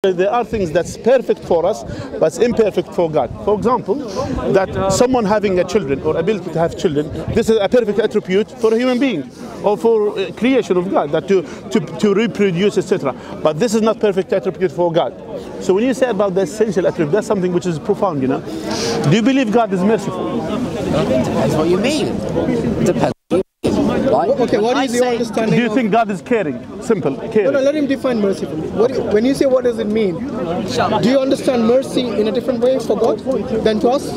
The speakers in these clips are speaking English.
There are things that's perfect for us, but it's imperfect for God. For example, that someone having a children or ability to have children, this is a perfect attribute for a human being or for creation of God, that to reproduce, etc. But this is not perfect attribute for God. So when you say about the essential attribute, that's something which is profound, you know. Do you believe God is merciful? It depends what you mean. It depends. Right? Okay, what is your understanding? Do you think God is caring? Simple, caring. No, let him define merciful. When you say what does it mean? Do you understand mercy in a different way for God than to us?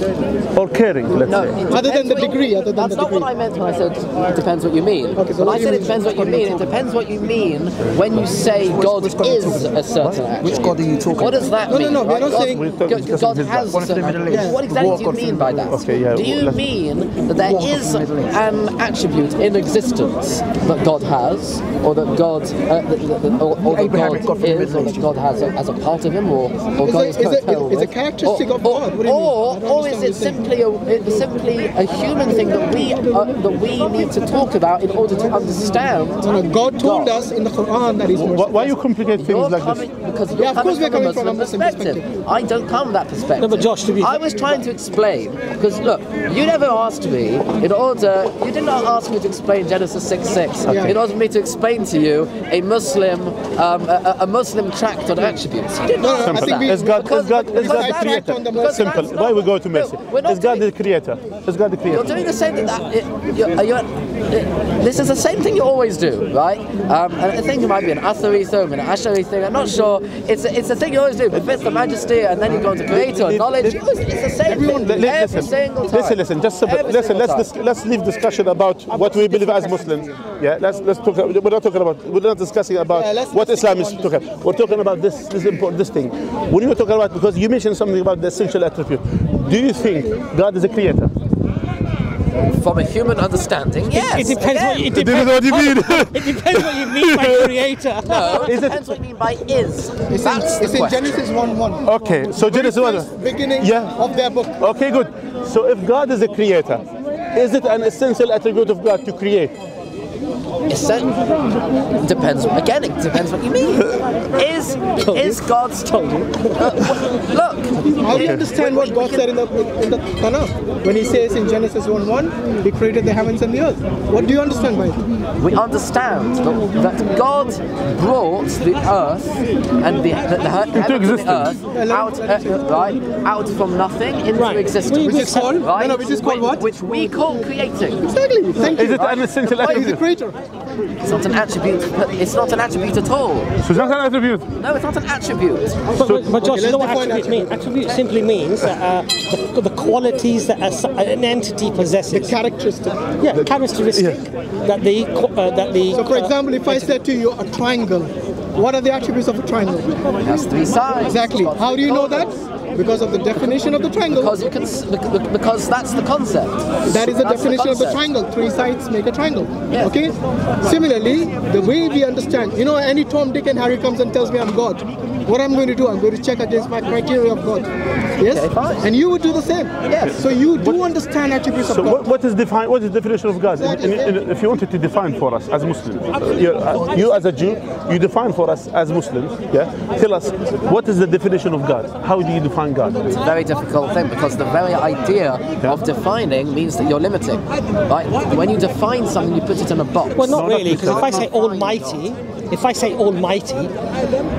Or caring, let's say. Other than the degree. That's not what I meant when I said it depends what you mean. Okay, so when I said it depends what you mean, it depends what you mean when you say God is a certain attribute. Which God are you talking about? What does that mean? No, we're not saying God has a certain attribute. What exactly do you mean by that? Okay, yeah, do you mean that there is an attribute in existence that God has, or that God, or that God is, or that God has as a part of Him, or God is It's a characteristic of God. Or is it simply a human thing that we need to talk about in order to understand? God told us in the Quran that He's merciful. Why you complicate things like this? Because you're coming from a Muslim perspective. I don't come from that perspective. No, but Josh, I was trying to explain, because look, you never asked me you did not ask me to explain Genesis 6:6 in order for me to explain to you a Muslim tract on attributes. You did not ask that. Is God the creator? Simple. Why we go to mercy? Is God the creator? Is God the creator? You're doing the same thing. This is the same thing you always do, right? I think it might be an Athari thing, an Ashari thing. I'm not sure. It's a thing you always do. If it's the majesty and then you go into creator, knowledge, it's the same thing every single time. Listen. Just simple. Listen. Let's leave discussion about what we believe as Muslims. Yeah. Let's talk. We're not discussing about what Islam is talking about. We're talking about this thing. When you talk about, because you mentioned something about the essential attribute. Do you think God is a creator? From a human understanding, yes. It depends what you mean. It depends what you mean by creator. No, it depends what you mean by is. It's in Genesis 1:1. Okay, so Genesis 1. Beginning of their book. Okay, good. So if God is a creator, is it an essential attribute of God to create? Depends. Again, it depends what you mean. Is God's look? How do you understand what God said in the Tanakh when He says in Genesis 1:1, He created the heavens and the earth? What do you understand by it? We understand that God brought the earth and the heavens and the earth out from nothing into existence. Which is called which is called what? Which we call creating. Exactly. Thank you. Is it an essential attribute? He's a creator. It's not an attribute. It's not an attribute at all. So it's not an attribute? No, it's not an attribute. But Josh, you know what attribute means? Attribute simply means that the qualities that an entity possesses. The characteristic. Yeah, characteristic that the. So, for example, if I said to you a triangle, what are the attributes of a triangle? It has 3 sides. Exactly. How do you know that? Because of the definition of the triangle. Because that's the concept. That is the definition of the triangle. 3 sides make a triangle. Yeah. Okay? Similarly, the way we understand, you know, any Tom, Dick and Harry comes and tells me I'm God. What I'm going to do, I'm going to check against my criteria of God. Yes? Okay, fine. And you would do the same. Yes. So you do understand attributes of God. So what is the definition of God? Exactly. If you wanted to define for us as Muslims, you as a Jew, you define for us as Muslims, yeah? Tell us, what is the definition of God? How do you define God? It's a very difficult thing, because the very idea of defining means that you're limiting. Right? When you define something, you put it in a box. Well, not really, because if I say Almighty,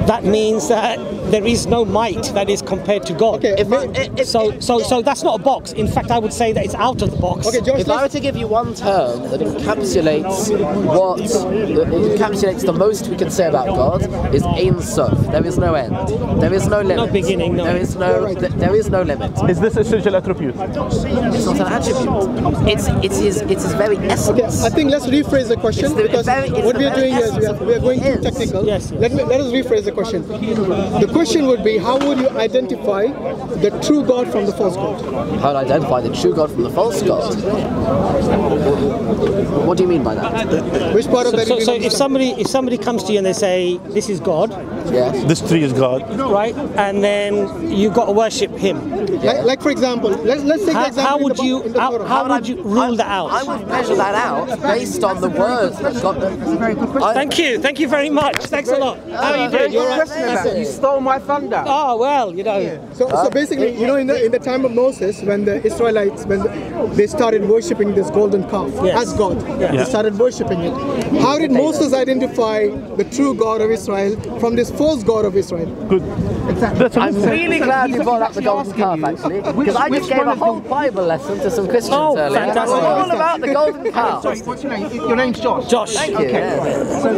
that means that there is no might that is compared to God. Okay. So that's not a box. In fact, I would say that it's out of the box. Okay, Josh, if I were to give you one term that encapsulates the most we can say about God, is Ein Sof. There is no end. There is no limit. No beginning. No. There is no limit. Is this essential attribute? It's not an attribute. It's his very essence. Okay, I think let's rephrase the question, because what we are doing is we are going too technical. Yes. Let us rephrase the question. The question would be, how would you identify the true God from the false God? How would I identify the true God from the false God? What do you mean by that? Which part of that? So if somebody comes to you and they say, this is God, Yes. This tree is God. right? And then you got to worship Him. Like for example, let's take the example. How would you in the Torah. how would you rule that out? I would measure that out based on the words that God. That's a very good question. Thank you very much. Thanks a lot. How are you doing? You're right. You stole my thunder. Oh well, you know. So basically, you know, in the time of Moses, when the Israelites, they started worshipping this golden calf as God, they started worshipping it. How did Moses identify the true God of Israel from this false God of Israel? Good. Exactly. I'm really glad you brought up the golden calf, actually, because I just gave a whole Bible lesson to some Christians earlier. Fantastic. All about the golden calf. Sorry, what's your name? Your name's Josh. Josh. Thank you. Yeah. So,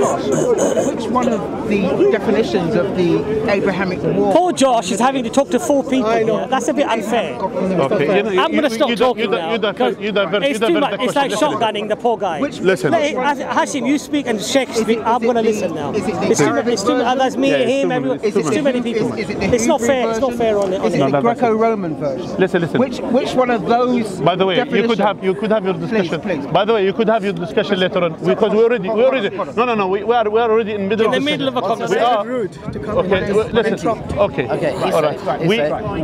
Josh, which one of the definitions of the Abrahamic war? Poor Josh is having to talk to 4 people. I know. Here. That's a bit unfair. Okay. I'm going to stop talking now. It's too much. It's like shotgunning the poor guy. Listen. Hashim, you speak and Shaik speak. I'm going to listen now. It's too much. That's me, him, everyone. It's too many people. It's not fair. It's not fair on it. Is it the Greco-Roman version? Listen. Which one of those? By the way, you could have your discussion. Please. By the way, you could have your discussion later on because we already. No. We are already in In the middle of a conversation. We are. Rude to come Okay. and Listen. Okay. Okay, All right.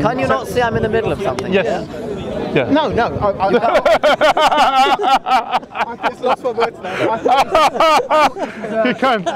Can you not see I'm in the middle of something? Yes. Yeah. No. It's lost for words now. He can.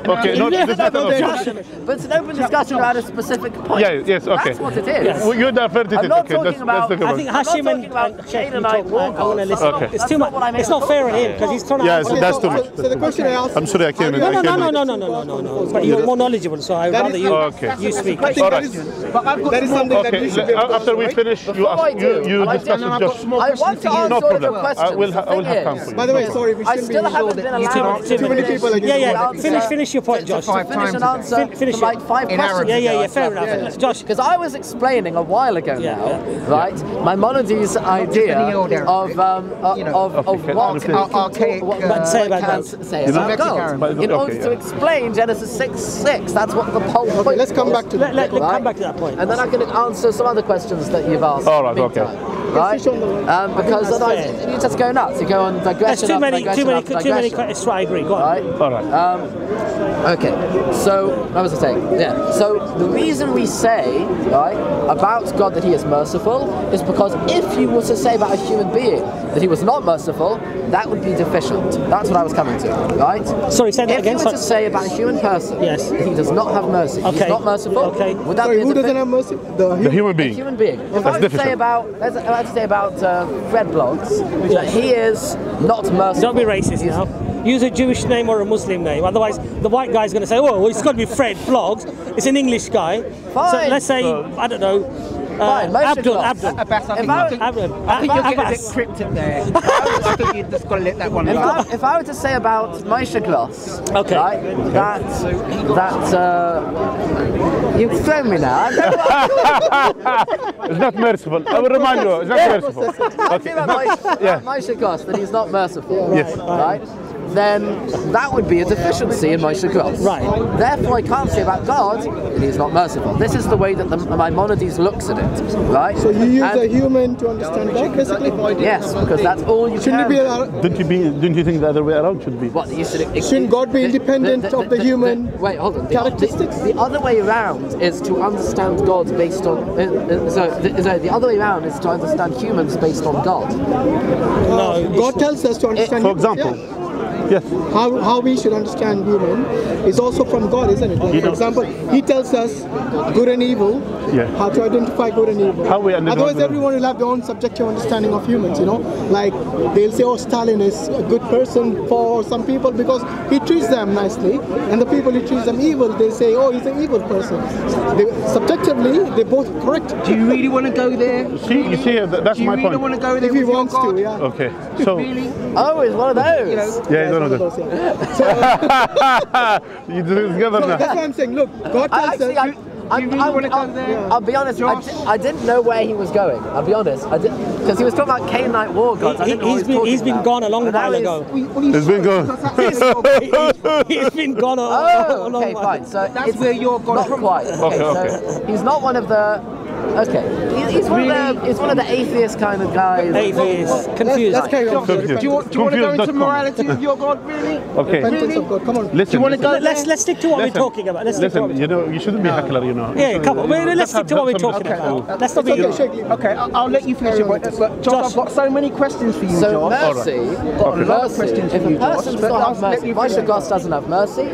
Okay. No, this is not an option. But it's an open discussion about a specific point. Yeah. Yes. Okay. That's what it is. Well, you diverted it. I'm not Okay. talking about. Let's I talk think about. Hashim and Shaik, you talk. I want to listen. Okay. It's too much. It's not fair on him because he's trying to. Yes, answer. that's too much. So the question I asked. I'm sorry, I came in. No. But you're more knowledgeable, so I'd rather you speak. I think All that right. is something that we should be able to After we right? finish, you discuss with Josh. I want to answer No all of your problem. questions. I will have time for you. By the way, sorry, we I shouldn't still be haven't been allowed too many people against Yeah. the Finish your point, Josh. finish an answer Finish to like 5 questions. Yeah. Fair enough. Josh. Because I was explaining a while ago Yeah, now, right? Maimonides' idea of what archaic. But say about can God. say about God. In order to explain Genesis 6:6, that's what the whole point. Okay, let's come back to that. Let's come back to that point. And then I can answer some other questions that you've asked. All right, in the meantime, Right? Because otherwise you just go nuts. You go on There's digression. too many. digression. That's right. I agree. Go on. Right? All right. Okay, so what was I saying? Yeah. So the reason we say, right, about God that He is merciful is because if you were to say about a human being that He was not merciful, that would be deficient. That's what I was coming to, right? Sorry, say that again. If you were to say about a human person Yes. that he does not have mercy, Okay. he's not merciful, Okay. would that Sorry, be who a doesn't have mercy? The human a being. human being? If I That's were to deficient. say about, Fred Blogs, that he is not merciful. Don't be racist now. Use a Jewish name or a Muslim name. Otherwise, the white guy's going to say, "Oh, it's got to be Fred Blogs. It's an English guy." Fine. So let's say, I don't know, Fine, Moshe Abdul. Gloss. Abbas, I If I think were- you're getting a bit Abbas. cryptic there. I think you just got to let that one go. If I were to say about Moshe Gloss, Okay. right, you've thrown me now. It's not merciful. I will remind you, it's not merciful. I say about Moshe Gloss that he's not merciful, Yes. right? Then that would be a deficiency in Moshe Gloss. Right. Therefore, I can't say about God that He's not merciful. This is the way that the Maimonides looks at it, right? So you use And- a human to understand God, basically? Yes, because that's all you Shouldn't can. it be allowed? Didn't you think the other way around should be? What you should? Shouldn't God be independent of the human Wait, hold on. characteristics? The other way around is to understand God based on. The other way around is to understand humans based on God. No. God tells us to understand For humans, example, yes. How we should understand human is also from God, isn't it? Like, for example, He tells us good and evil, Yeah. how to identify good and evil. How we understand Otherwise, good and everyone will have their own subjective understanding of humans, you know? Like, they'll say, oh, Stalin is a good person for some people because he treats them nicely, and the people he treats them evil, they say, oh, he's an evil person. Subjectively, they're both correct. Do you really want to go there? You see, that's Do you my really point. want to go there If he with your wants to, God? yeah. Okay, so Really? Oh, it's one of those. yeah, you don't know Those, that. yeah. You do it together So now. that's what I'm saying. Look, God tells Actually, us. I'll be honest. I didn't know where he was going. I'll be honest. Because he was talking about Canaanite war gods. I didn't know what he was talking He's been about. gone a long And now while he's- ago. It's been gone. He's been gone a Oh, long okay, while. fine. So That's it's where you're gone not from. quite. Okay, Okay. so he's not one of the Okay, he's one of the atheist kind of guys. Atheist, confused. Let's carry on. Confused. Do you want to go into Confused.com. morality of your God, really? Okay. Repentance of God. Come on. Listen, wanna go- Let's stick to what we're talking about. Let's stick to what Listen, you know, you shouldn't be a heckler, you know. Yeah, come on. Let's stick to what we're talking Okay. about. Let's not be. Okay, Shaik. Okay, I'll let you finish it, but Josh, I've got so many questions for you, So Josh. mercy, Got a lot of mercy. questions If for a you, Josh. person does but not I'll have let mercy, you Moshe finish. Goss doesn't have mercy.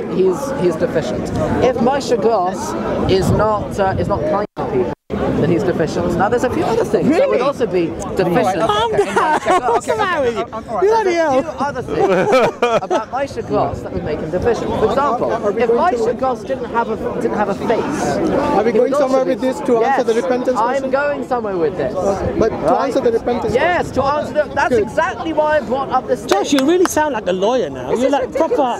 He's deficient. If Moshe Goss is not kind to people, then he's deficient. Now there's a few other things that would also be deficient. Calm down. What's the matter with you? Bloody There's a hell. few other things about Moshe Goss that would make him deficient. For example, if Moshe Goss didn't have a face, Are we he going would also somewhere be- with this to answer the repentance I'm question? going somewhere with this. But to answer the repentance Yes, to answer that's Good. exactly why I brought up this. Josh, you really sound like a lawyer now. You're like proper.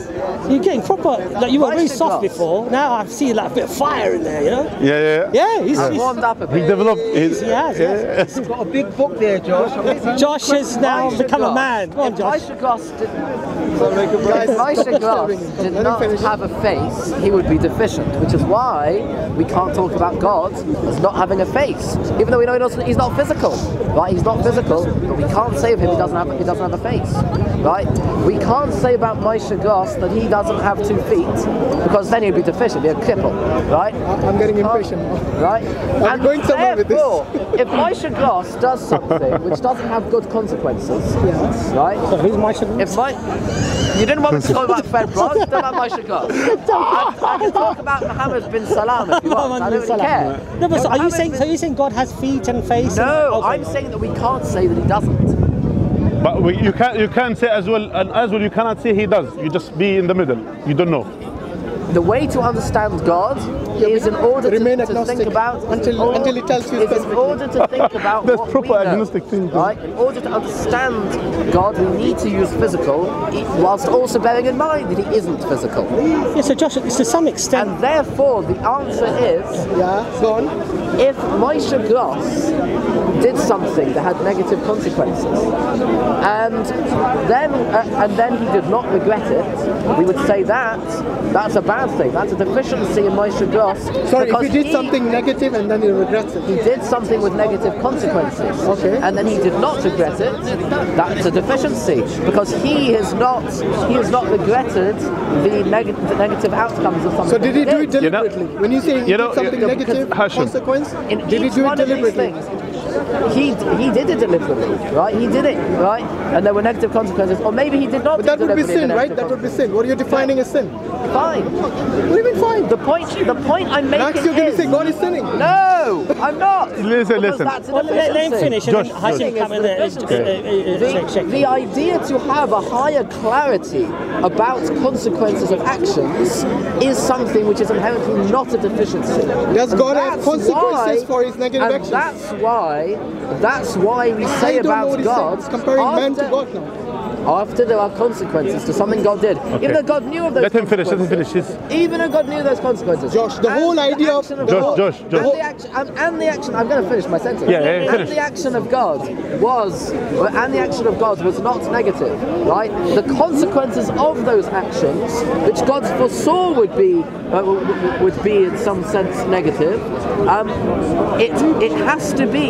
You're getting proper. Like you were Why very should soft God? before. Now I see like a bit of fire in there. You know? Yeah. Yeah. He's warmed up a He bit. developed his. he has. Yes. You've got a big book there, Josh. Josh has now Moshe become a Goss- man. Come on, if Josh. Moshe Goss didn't, Guys, if Moshe stop Goss disturbing him. did Let him not finish. have a face, he would be deficient, which is why we can't talk about God as not having a face, even though we know he's not physical, right? He's not physical, but we can't say of him he doesn't have a face, right? We can't say about Moshe Goss that he doesn't have 2 feet, because then he'd be deficient, he'd be a cripple, right? I'm getting impatient. Right? I'm going somewhere with this. therefore, if Moshe Goss does something which doesn't have good consequences, right? So who's my son? If you didn't want me to talk about Fred Broad, don't about Moshe Goss. I can talk about Mohammed bin Salam if you want. I don't really care. No, but so are you Mohammed saying? bin- So you're saying God has feet and face? No, and, okay. I'm saying that we can't say that he doesn't. But you can't say as well, and as well you cannot say he does. You just be in the middle. You don't know. The way to understand God is in order Remain to agnostic think about until he tells you is in specifically. order to think about That's what proper we know, agnostic thinking. right? In order to understand God, we need to use physical, whilst also bearing in mind that he isn't physical. Yeah, so Josh, to some extent, And therefore, the answer is, Yeah, go on. if Moshe Goss did something that had negative consequences, and then he did not regret it, we would say that's a bad thing. That's a deficiency in Moshe Goss. Sorry, if because he did something negative and then he regrets it. he did something with negative consequences, Okay. and then he did not regret it, that's a deficiency, because he has not regretted the negative outcomes of something. So did he do it You know- deliberately? When you say he you know, did something you- negative Hashim. consequence, In did he each do it one of these deliberately? things, he did it deliberately, right? He did it, right? And there were negative consequences, or maybe he did not. But that do would be deliberately sin, the right? negative That would be sin. What are you defining as sin? consequences. Fine. What do you mean fine? The point I'm making Max, you're going to is say God is sinning. no, I'm not. Listen, Because listen. That's a well, let him deficiency. finish, and then Josh, Hashim come in there. The idea to have a higher clarity about consequences of actions is something which is inherently not a deficiency. Does God have That's consequences why- for his negative and actions? That's why we say I don't know about what he God. said. It's comparing man to after- God now. After there are consequences to something God did, even though God knew of those Let him finish. Let him consequences, finish. even though God knew those consequences. Josh, the and whole idea of- action Josh, God- Josh. And the action, I'm going to finish my sentence. Yeah, and finish. the action of God was not negative, right? The consequences of those actions, which God foresaw would be in some sense negative, it has to be,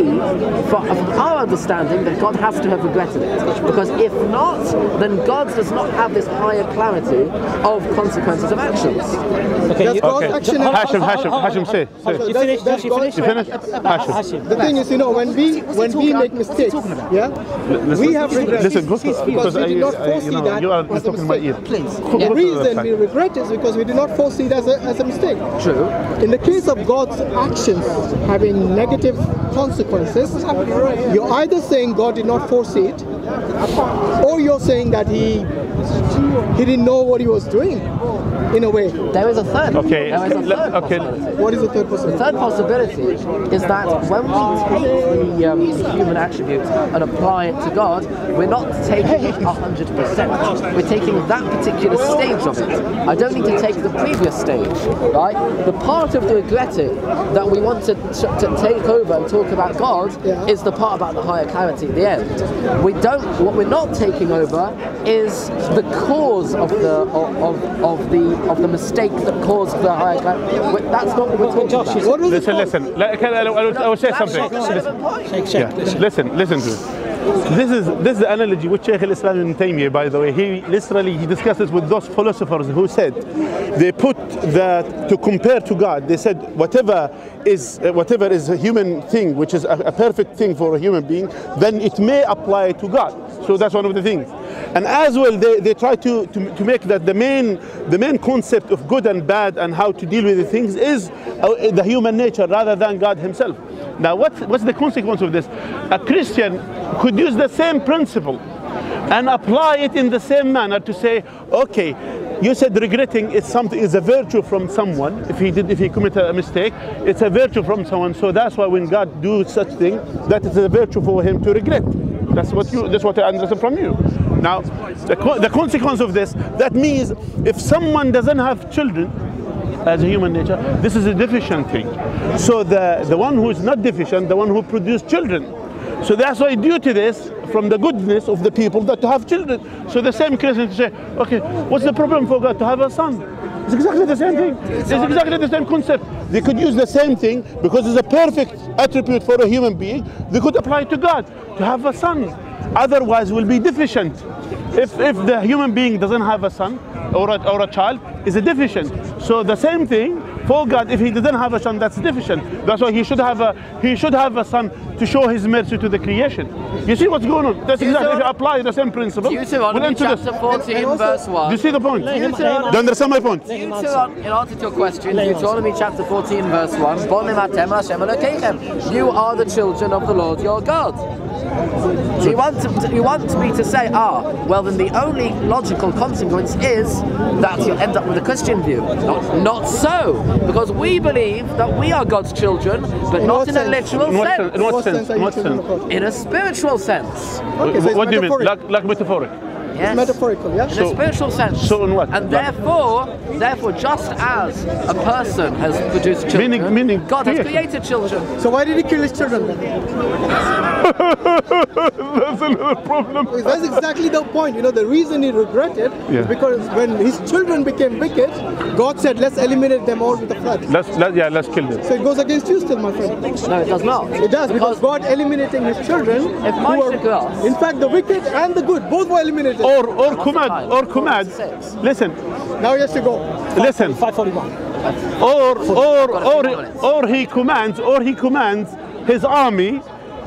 from our understanding, that God has to have regretted it. Because if not, then God does not have this higher clarity of consequences of actions. Okay, Does God's action have Hashim, say. You finished, Josh? You finished? You finished? Hashim. Hashim. The thing is, when we make mistakes, yeah, we have regrets. Listen, go because we did not foresee that you are as a talking in my ear. mistake. Please. Go The to the reason fact. we regret is because we did not foresee it as a mistake. True. In the case of God's actions having negative consequences, you're either saying God did not foresee it, or you're saying that he didn't know what he was doing, in a way. There is a third. Okay, There is a third okay. possibility. What is the third The possibility? third possibility is that when we take the human attribute and apply it to God, we're not taking it 100%. We're taking that particular stage of it. I don't need to take the previous stage, right? The part of the regretting that we want to take over and talk about God is the part about the higher clarity at the end. What we're not taking over is the cause because of the mistake that caused the higher calamity. That's not what we're talking about. Listen. I will say something. Listen to it. This is the analogy which Shaik al-Islam Ibn Taymiyyah, by the way, he discusses with those philosophers who said they put that to compare to God. They said whatever is a human thing, which is a perfect thing for a human being, then it may apply to God. So that's one of the things. And as well, they try to make that the main concept of good and bad and how to deal with the things is the human nature rather than God himself. Now, what's the consequence of this? A Christian could use the same principle and apply it in the same manner to say, okay, you said regretting is a virtue from someone. If he commit a mistake, it's a virtue from someone. So that's why when God do such thing, that is a virtue for him to regret. That's what I understand from you. Now, the consequence of this, that means if someone doesn't have children, as a human nature, this is a deficient thing. So the one who is not deficient, the one who produced children. So that's why due to this, from the goodness of the people that to have children. So the same Christians say, okay, what's the problem for God to have a son? It's exactly the same thing. It's exactly the same concept. They could use the same thing because it's a perfect attribute for a human being. They could apply it to God to have a son. Otherwise, will be deficient. If the human being doesn't have a son or a child, is a deficient. So the same thing for God. If he doesn't have a son, that's deficient. That's why he should have a son to show his mercy to the creation. You see what's going on? That's exactly if you apply the same principle. Deuteronomy chapter 14 verse 1. Do you see the point? Do you understand my point? In answer to your question, Deuteronomy chapter 14 verse 1. Bonim atem Hashem Elokeichem. You are the children of the Lord your God. So you want me to say, well then the only logical consequence is that you'll end up with a Christian view. Not so, because we believe that we are God's children, but not in a literal sense. In what sense? In a spiritual sense. Okay, so what do you mean? Like metaphoric? Yes. It's metaphorical, yeah? In a spiritual sense. So in what? And therefore, just as a person has produced children, meaning God has created children. So why did he kill his children then? That's another problem. That's exactly the point. You know, the reason he regretted is because when his children became wicked, God said, let's eliminate them all with the flood. Let's kill them. So it goes against you still, my friend. No, it does not. It does, because God eliminating his children, in fact, the wicked and the good, both were eliminated. Or command. Listen. Now he has to go. Listen. 541. Or he commands his army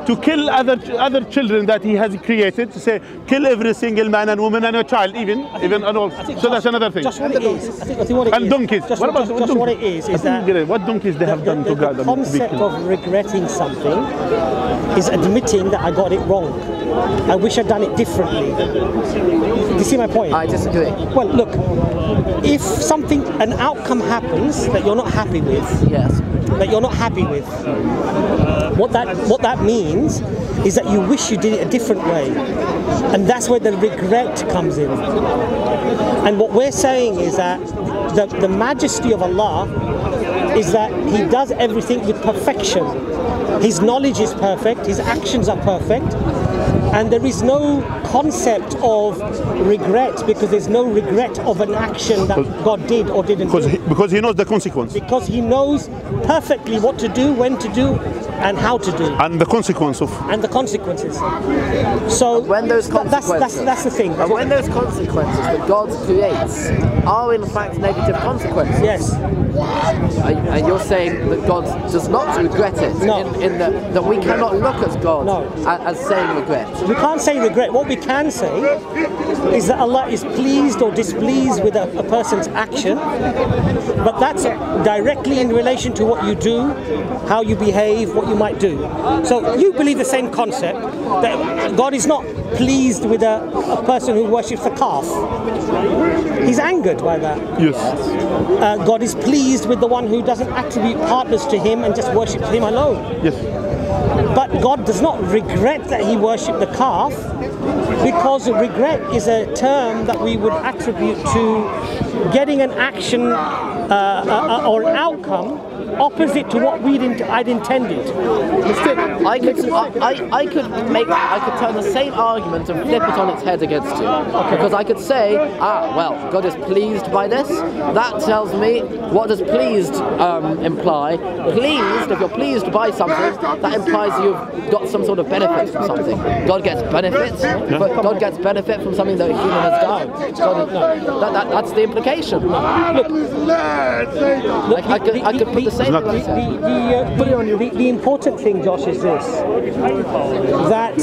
to kill other children that he has created, to say kill every single man and woman and a child, even and all. So that's another thing. Just what it is. I think what it and is. donkeys. What about just what it is that what donkeys they have done to God? The concept of regretting something is admitting that I got it wrong. I wish I'd done it differently. Do you see my point? I disagree. Well, look, if an outcome happens that you're not happy with, what that means is that you wish you did it a different way, and that's where the regret comes in. And what we're saying is that the majesty of Allah is that He does everything with perfection. His knowledge is perfect, His actions are perfect, and there is no concept of regret because there's no regret of an action that God did or didn't do. Because He knows the consequence. Because He knows perfectly what to do, when to do, and how to do. And the consequence of. And the consequences. So when those consequences, that's the thing. And when those consequences that God creates are in fact negative consequences. Yes. And you're saying that God does not regret it. No. In that we cannot look at God as saying regret. We can't say regret. What we can say is that Allah is pleased or displeased with a person's action, but that's directly in relation to what you do, how you behave, what you might do. So you believe the same concept, that God is not pleased with a person who worships a calf. He's angered by that. Yes. God is pleased with the one who doesn't attribute partners to Him and just worships Him alone. Yes. But God does not regret that he worshipped the calf, because regret is a term that we would attribute to getting an action or an outcome opposite to what I'd intended. I could turn the same argument and flip it on its head against you. Because I could say, well, God is pleased by this. That tells me, what does pleased imply? Pleased, if you're pleased by something, that implies you've got some sort of benefit from something. God gets benefits, but God gets benefit from something that a human has done. That's the implication. Look, I could put the same. The important thing, Josh, is this: that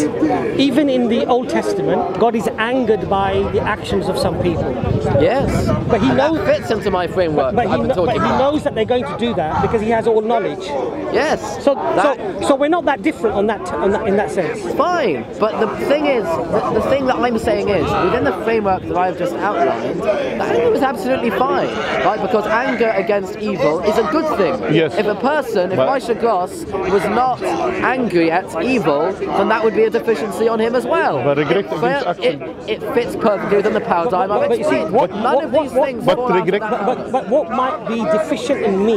even in the Old Testament, God is angered by the actions of some people. Yes, but He knows that fits into my framework. But He knows that they're going to do that because He has all knowledge. Yes. So we're not that different in that sense. Fine, but the thing is, the thing that I'm saying is, within the framework that I've just outlined, the anger was absolutely fine, right? Because anger against evil is a good thing. Yes. If Moshe Gloss was not angry at evil, then that would be a deficiency on him as well. But regret against action. It fits perfectly within the paradigm I've explained. None of these things fall out of that. But what might be deficient in me,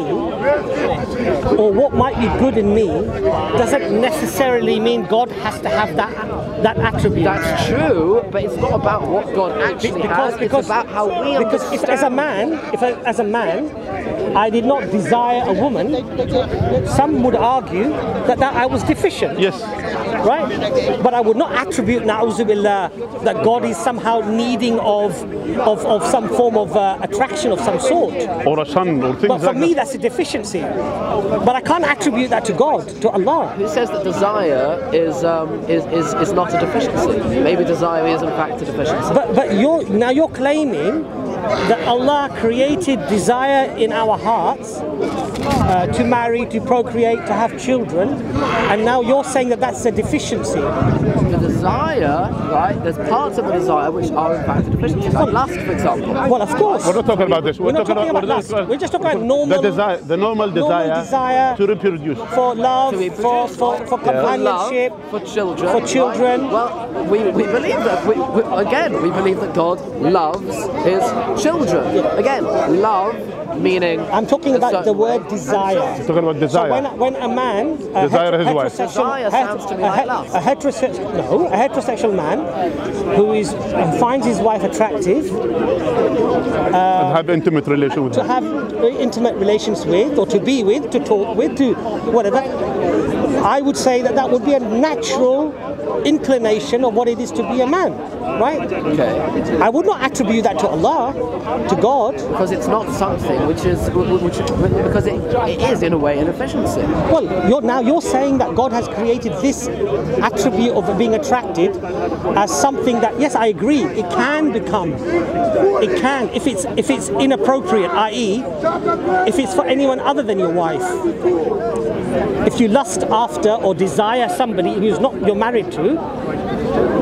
or what might be good in me, doesn't necessarily mean God has to have that attribute. That's true, but it's not about what God actually has. It's about how we understand. Because if as a man, I did not desire a woman, some would argue that I was deficient. Yes. Right? But I would not attribute, na'uzubillah, that God is somehow needing of some form of attraction of some sort. Or a son, or things like that. But for me, that's a deficiency. But I can't attribute that to God, to Allah. Who says that desire is not a deficiency? Maybe desire is in fact a deficiency. But you're claiming that Allah created desire in our hearts to marry, to procreate, to have children, and now you're saying that that's a deficiency. The desire, right? There's parts of the desire which are in fact a deficiency, like lust, for example. Well, of course. We're not talking about this. We're not talking about lust. We're just talking about normal desire to reproduce, for love, for companionship, for children. Right? Well, we believe that. We believe that God loves His children. Again, love meaning. I'm talking about the word desire. You're talking about desire. So when a man desire his wife. Desire sounds to me like lust. A heterosexual man who finds his wife attractive, and have intimate relations with her. To have intimate relations with, or to be with, to talk with, to whatever. I would say that would be a natural inclination of what it is to be a man, right? Okay. I would not attribute that to Allah, to God, because it's not something because it is in a way an efficiency. Well, you're saying that God has created this attribute of being attracted as something that, yes, I agree, it can become. It can, if it's inappropriate, i.e., if it's for anyone other than your wife. If you lust after or desire somebody who's not you're married to,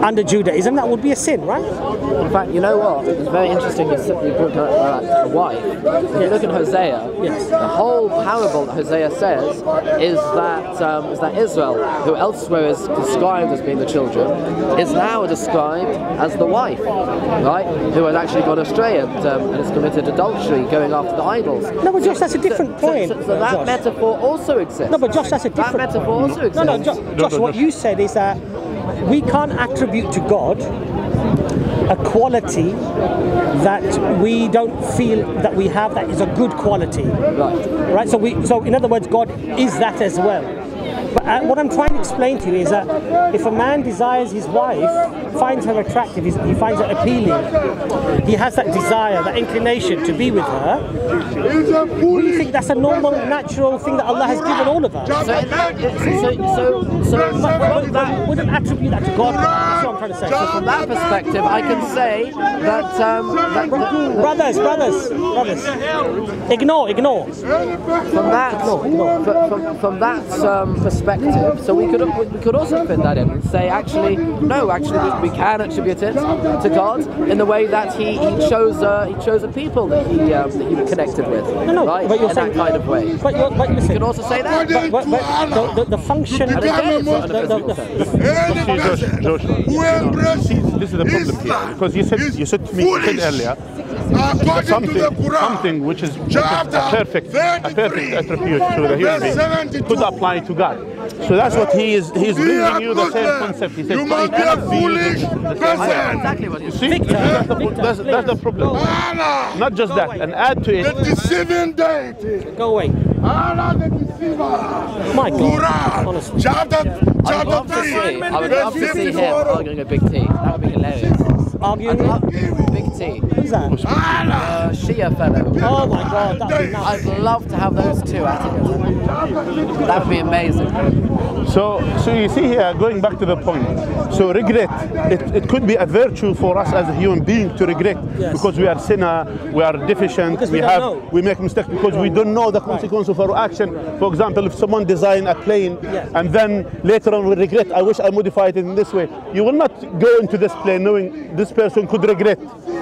under Judaism, that would be a sin, right? In fact, you know what? It's very interesting you brought up a wife. If you look at Hosea, yes. The whole parable that Hosea says is that Israel, who elsewhere is described as being the children, is now described as the wife, right? Who has actually gone astray and has committed adultery, going after the idols. No, but Josh, that's a different point. So that metaphor also exists. No, but Josh, that's a different. That metaphor also exists. No, Josh, what you said is that we can't attribute to God a quality that we don't feel that we have that is a good quality. Right? So in other words, God is that as well. But what I'm trying to explain to you is that if a man desires his wife, finds her attractive, he finds her appealing, he has that desire, that inclination to be with her, we think that's a normal, natural thing that Allah has given all of us. But we wouldn't attribute that to God. That's what I'm trying to say. So from that perspective, I can say that... brothers, ignore. From that perspective, so we could also fit that in and say, actually we can attribute it to God in the way that He chose a people that He connected with, right? But you're in saying, that kind of way. But listen, you can also say that. But the function. And again, it's not an Josh, this is the problem here, because you said earlier something which is a perfect attribute to the human being could apply to God. So that's what he's bringing you the same concept. He says you cannot be using the same way. Exactly what you See, that's the problem. Not just that, and add to it. The deceiving deity. Go away. Allah the deceiver. My God. Honestly. Chapter I would love to 3. see. I would love to see him arguing a big T. That would be hilarious. Arguing? Big T. Who's that? Shia fellow. Oh my God, that would be nice. I'd love to have those two at it. That would be amazing. So you see here, going back to the point. So regret, it could be a virtue for us as a human being to regret, because we are sinner, we are deficient, we make mistakes because we don't know the consequence of our action. For example, if someone design a plane and then later on we regret, I wish I modified it in this way. You will not go into this plane knowing this person could regret.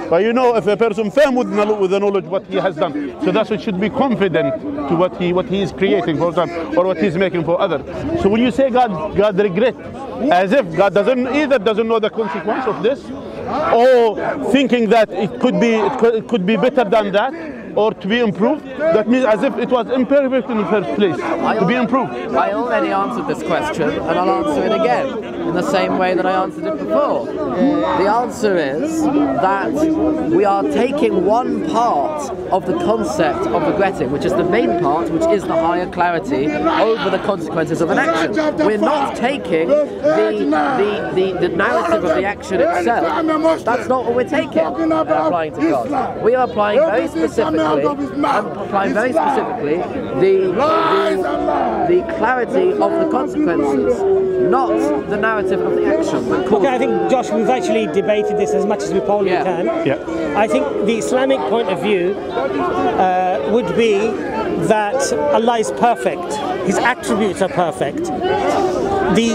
But you know, if a person firm with the knowledge what he has done, so that's what should be confident to what he is creating, for example, or what he's making for others. So when you say God regret, as if God doesn't know the consequence of this, or thinking that it could be better than that, or to be improved, that means as if it was imperfect in the first place, to be improved. I already answered this question, and I'll answer it again, in the same way that I answered it before. The answer is that we are taking one part of the concept of regretting, which is the main part, which is the higher clarity over the consequences of an action. We're not taking the narrative of the action itself. That's not what we're taking and applying to God. We are applying very specifically the clarity of the consequences, not the narrative of the action. Okay, I think, Josh, we've actually debated this as much as we probably can. Yeah. I think the Islamic point of view would be that Allah is perfect. His attributes are perfect. The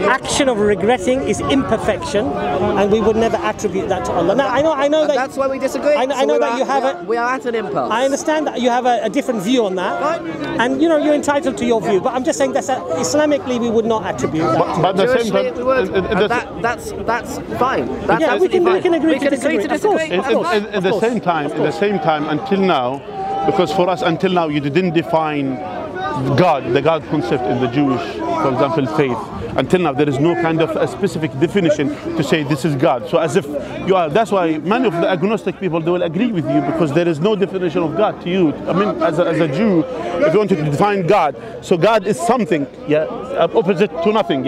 action of regretting is imperfection, and we would never attribute that to Allah. Now, I know that that's why we disagree. I know that you have we are at an impasse. I understand that you have a different view on that, and you know you're entitled to your view. But I'm just saying that Islamically we would not attribute that. But at the same time, we would. That's fine. That's yeah, we can agree to disagree. At the same time, until now, because for us until now you didn't define God, the God concept in the Jewish, for example, faith. Until now, there is no kind of a specific definition to say this is God. So as if you are, that's why many of the agnostic people, they will agree with you, because there is no definition of God to you. I mean, as a Jew, if you want to define God, so God is something, opposite to nothing,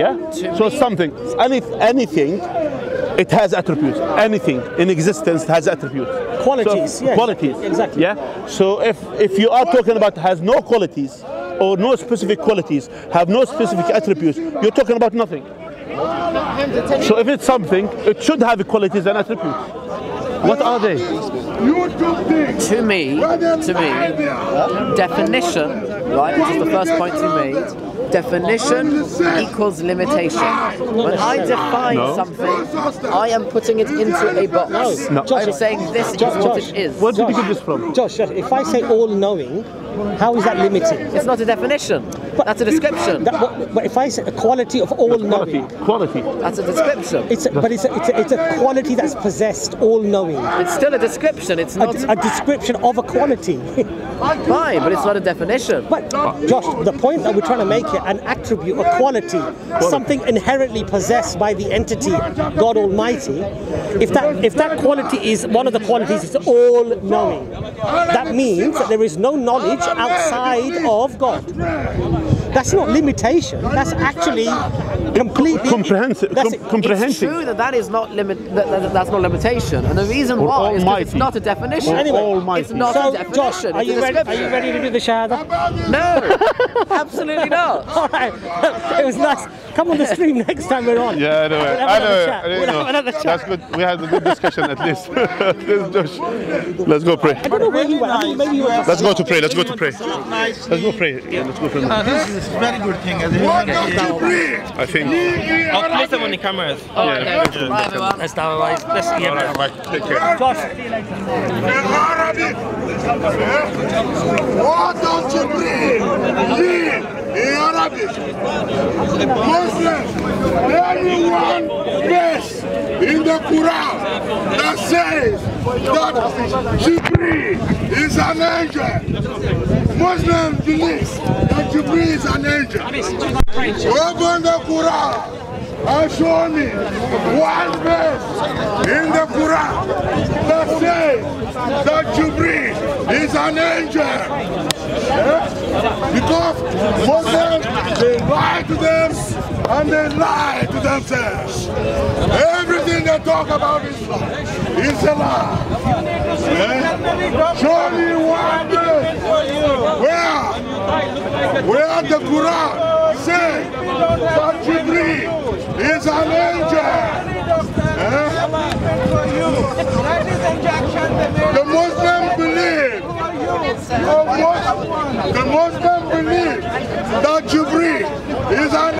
so something, anything, it has attributes. Anything in existence has attributes. Qualities, so, qualities, exactly. Yeah. So if you are talking about has no qualities, or no specific qualities, have no specific attributes, you're talking about nothing. So if it's something, it should have qualities and attributes. What are they? To me, definition, right, which is the first point you made, definition equals limitation. When I define something, I am putting it into a box. No. I'm saying this is what it is. Where did you get this from? Josh, if I say all-knowing, how is that limiting? It's not a definition. That's a description. But if I say a quality of all-knowing, quality. That's a description. It's a quality that's possessed, all-knowing. It's still a description. It's not a description of a quality. Fine, but it's not a definition. But Josh, the point that we're trying to make here, an attribute, a quality, something inherently possessed by the entity, God Almighty. If that quality is one of the qualities, it's all-knowing. That means that there is no knowledge outside of God. That's not limitation. That's actually completely comprehensive. It's true that is not that's not limitation, and the reason why is because it's not a definition. Anyway, it's not a definition. Josh, are you ready to do the shahada? No, absolutely not. All right, it was nice. Come on the stream next time we're on. Yeah, anyway, We'll have another chat. That's good. We had a good discussion at least. Josh, let's go pray. I don't know where he went. I think maybe he went. Let's go to pray. Let's go to pray. Let's go pray. Yeah, let's go pray. This is a very good thing. I think. I'll place them on the cameras. Okay. Bye everyone. Let's Take care. Josh. Why don't you read in Arabic? Muslims, everyone, yes. in the Quran that says that Jibreel is an angel. Muslims believe that Jibreel is an angel. Open the Quran and show me one verse in the Quran that says that Jibreel is an angel. Because Muslims, they lie to them and they lie to themselves. Everything they talk about Islam is a lie. Show me one verse where the Quran says that Jibreel is an angel. The Muslims believe